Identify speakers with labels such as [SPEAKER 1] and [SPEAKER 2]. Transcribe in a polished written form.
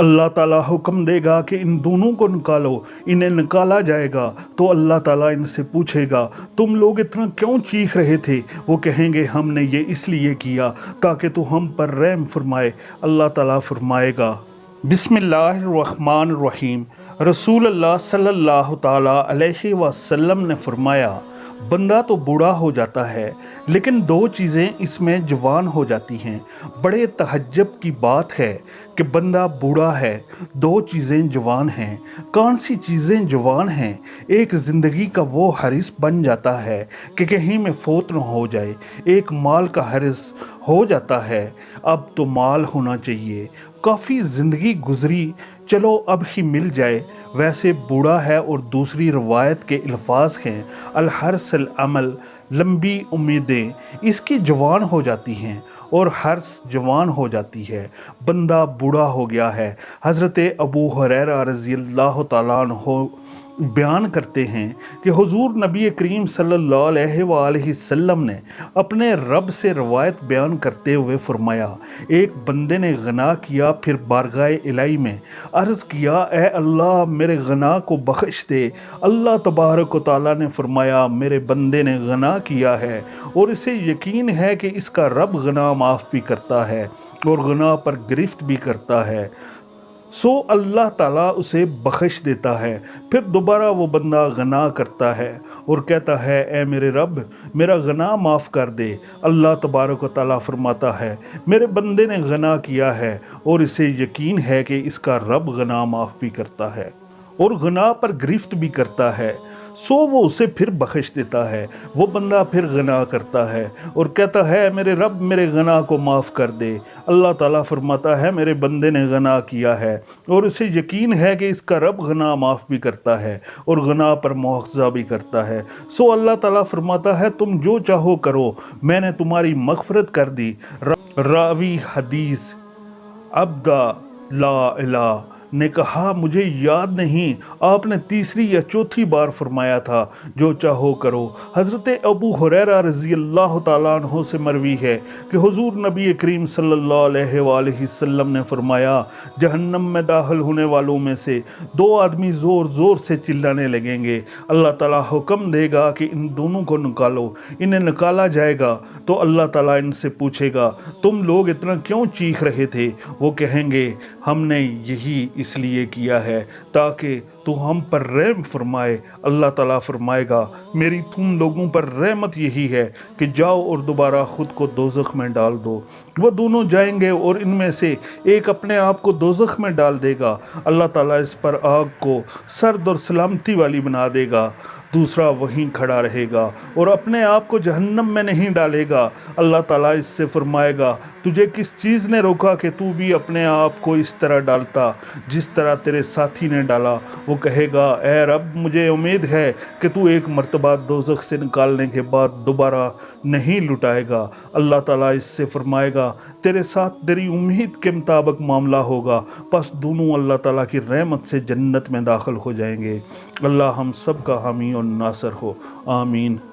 [SPEAKER 1] अल्लाह ताला हुक्म देगा कि इन दोनों को निकालो। इन्हें निकाला जाएगा तो अल्लाह ताला इनसे पूछेगा तुम लोग इतना क्यों चीख रहे थे। वो कहेंगे हमने ये इसलिए किया ताकि तू हम पर रहम फरमाए। अल्लाह ताला फरमाएगा बिस्मिल्लाहिर्रहमानिर्रहीम। रसूल अल्लाह सल्लल्लाहु ताला अलैहि वसल्लम ने फरमाया बंदा तो बूढ़ा हो जाता है लेकिन दो चीज़ें इसमें जवान हो जाती हैं। बड़े तहज्जुब की बात है कि बंदा बूढ़ा है, दो चीज़ें जवान हैं। कौन सी चीज़ें जवान हैं? एक ज़िंदगी का वो हरिस बन जाता है कि कहीं में फौत न हो जाए। एक माल का हरिस हो जाता है, अब तो माल होना चाहिए। काफ़ी ज़िंदगी गुजरी, चलो अब ही मिल जाए, वैसे बूढ़ा है। और दूसरी रवायत के अल्फाज हैं अल हर्सल अमल, लंबी उम्मीदें इसकी जवान हो जाती हैं और हर्स जवान हो जाती है। बंदा बूढ़ा हो गया है। हज़रत अबू हुरैरा रज़ी अल्लाह तआला अन्हु बयान करते हैं कि हुजूर नबी करीम सल्लल्लाहु अलैहि वसल्लम ने अपने रब से रवायत बयान करते हुए फरमाया एक बंदे ने गना किया, फिर बारगाह इलाही में अर्ज़ किया ए अल्लाह मेरे गना को बख्श दे। अल्लाह तबारक व तआला ने फरमाया मेरे बंदे ने गना किया है और इसे यकीन है कि इसका रब गना माफ़ भी करता है और गना पर गिरफ्त भी करता है, सो अल्लाह ताला उसे बख्श देता है। फिर दोबारा वो बंदा गना करता है और कहता है ए मेरे रब मेरा गना माफ़ कर दे। अल्लाह तबारक व तआला फरमाता है मेरे बंदे ने गना किया है और इसे यकीन है कि इसका रब गना माफ़ भी करता है और गना पर गिरफ्त भी करता है, सो वो उसे फिर बख्श देता है। वो बंदा फिर गना करता है और कहता है मेरे रब मेरे गना को माफ़ कर दे। अल्लाह ताला फरमाता है मेरे बंदे ने गना किया है और इसे यकीन है कि इसका रब गना माफ़ भी करता है और गना पर मुआवजा भी करता है। सो अल्लाह ताला फरमाता है तुम जो चाहो करो, मैंने तुम्हारी मग़फ़िरत कर दी। रावी हदीस अब्दा ला इलाह ने कहा मुझे याद नहीं आपने तीसरी या चौथी बार फरमाया था जो चाहो करो। हज़रत अबू हुरैरा रज़ी अल्लाह तआला अन्हु से मरवी है कि हुजूर नबी करीम सल्लल्लाहु अलैहि वसल्लम ने फरमाया जहन्नम में दाखिल होने वालों में से दो आदमी ज़ोर ज़ोर से चिल्लाने लगेंगे। अल्लाह ताला हुक्म देगा कि इन दोनों को निकालो। इन्हें निकाला जाएगा तो अल्लाह ताला इनसे पूछेगा तुम लोग इतना क्यों चीख रहे थे। वो कहेंगे हमने यही इसलिए किया है ताकि तू हम पर रहम फरमाए। अल्लाह ताला फरमाएगा मेरी तुम लोगों पर रहमत यही है कि जाओ और दोबारा ख़ुद को दोज़ख में डाल दो। वो दोनों जाएंगे और इनमें से एक अपने आप को दोज़ख में डाल देगा। अल्लाह ताला इस पर आग को सर्द और सलामती वाली बना देगा, दूसरा वहीं खड़ा रहेगा और अपने आप को जहन्नम में नहीं डालेगा। अल्लाह ताला इससे फरमाएगा तुझे किस चीज़ ने रोका कि तू भी अपने आप को इस तरह डालता जिस तरह तेरे साथी ने डाला। वो कहेगा ए रब मुझे उम्मीद है कि तू एक मर्तबा दोज़ख से निकालने के बाद दोबारा नहीं लुटाएगा। अल्लाह ताला इससे फरमाएगा तेरे साथ तेरी उम्मीद के मुताबिक मामला होगा, बस दोनों अल्लाह ताला की रहमत से जन्नत में दाखिल हो जाएंगे। अल्लाह हम सब का हामी और नासर हो, आमीन।